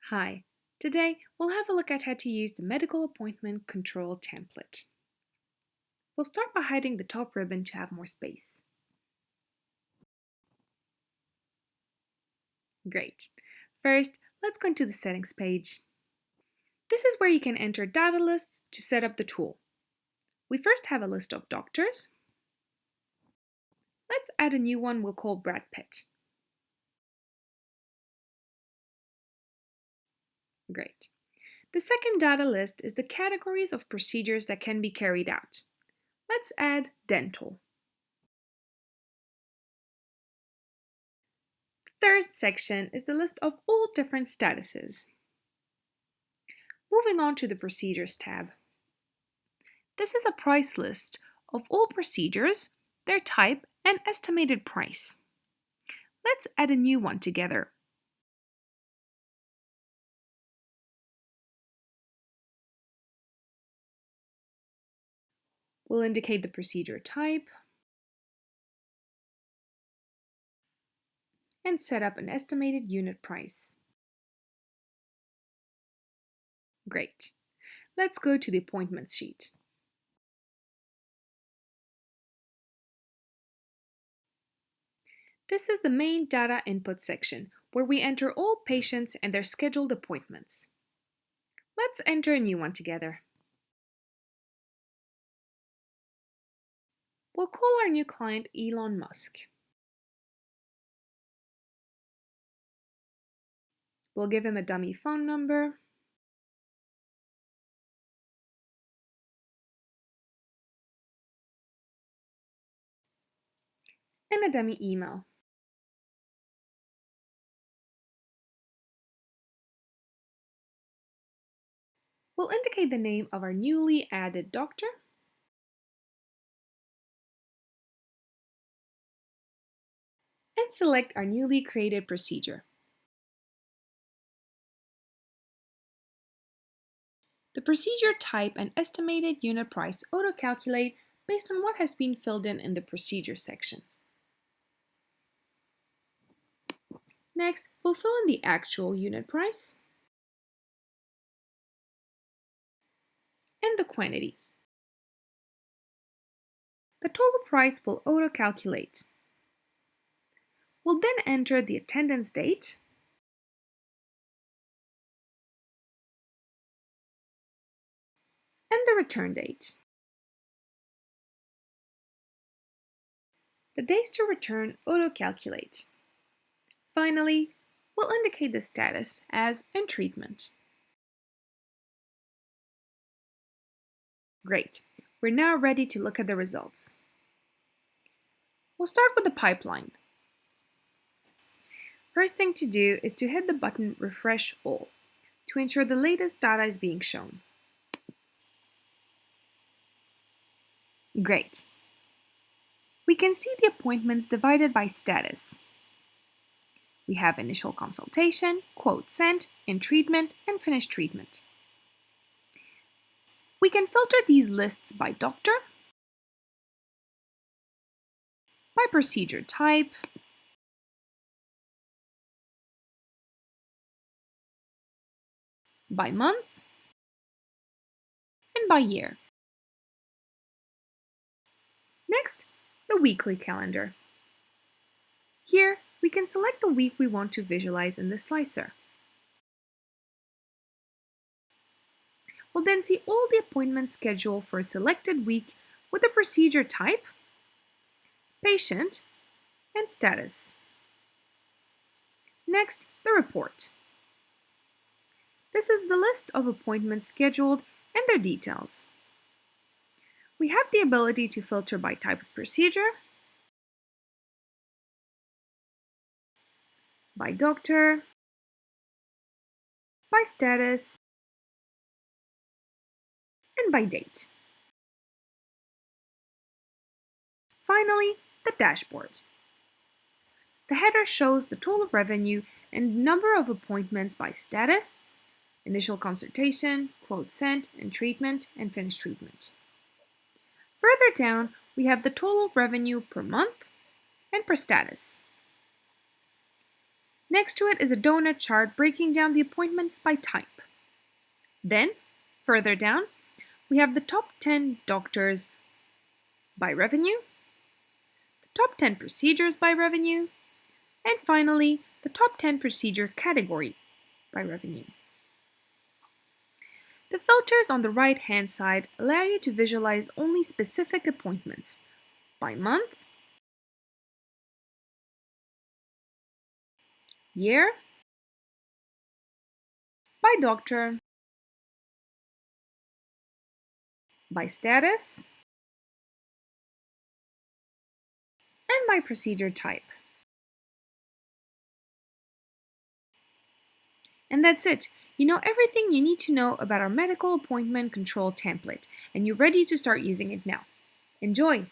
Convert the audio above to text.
Hi, today we'll have a look at how to use the medical appointment control template. We'll start by hiding the top ribbon to have more space. Great. First, let's go into the settings page. This is where you can enter data lists to set up the tool. We first have a list of doctors. Let's add a new one we'll call Brad Pitt. Great. The second data list is the categories of procedures that can be carried out. Let's add dental. Third section is the list of all different statuses. Moving on to the Procedures tab. This is a price list of all procedures, their type, and estimated price. Let's add a new one together. We'll indicate the procedure type and set up an estimated unit price. Great. Let's go to the appointments sheet. This is the main data input section, where we enter all patients and their scheduled appointments. Let's enter a new one together. We'll call our new client Elon Musk. We'll give him a dummy phone number and a dummy email. We'll indicate the name of our newly added doctor and select our newly created procedure. The procedure type and estimated unit price auto-calculate based on what has been filled in the procedure section. Next, we'll fill in the actual unit price and the quantity. The total price will auto-calculate. We'll then enter the attendance date and the return date. The days to return auto-calculate. Finally, we'll indicate the status as in treatment. Great. We're now ready to look at the results. We'll start with the pipeline. First thing to do is to hit the button Refresh All to ensure the latest data is being shown. Great. We can see the appointments divided by status. We have initial consultation, quote sent, in treatment, and finished treatment. We can filter these lists by doctor, by procedure type, by month, and by year. Next, the weekly calendar. Here, we can select the week we want to visualize in the slicer. We'll then see all the appointments scheduled for a selected week with the procedure type, patient, and status. Next, the report. This is the list of appointments scheduled and their details. We have the ability to filter by type of procedure, by doctor, by status, and by date. Finally, the dashboard. The header shows the total revenue and number of appointments by status, initial consultation, quote sent, and treatment, and finished treatment. Further down, we have the total revenue per month and per status. Next to it is a donut chart breaking down the appointments by type. Then, further down, we have the top 10 doctors by revenue, the top 10 procedures by revenue, and finally, the top 10 procedure category by revenue. The filters on the right-hand side allow you to visualize only specific appointments by month, year, by doctor, by status, and by procedure type. And that's it. You know everything you need to know about our medical appointment control template, and you're ready to start using it now. Enjoy!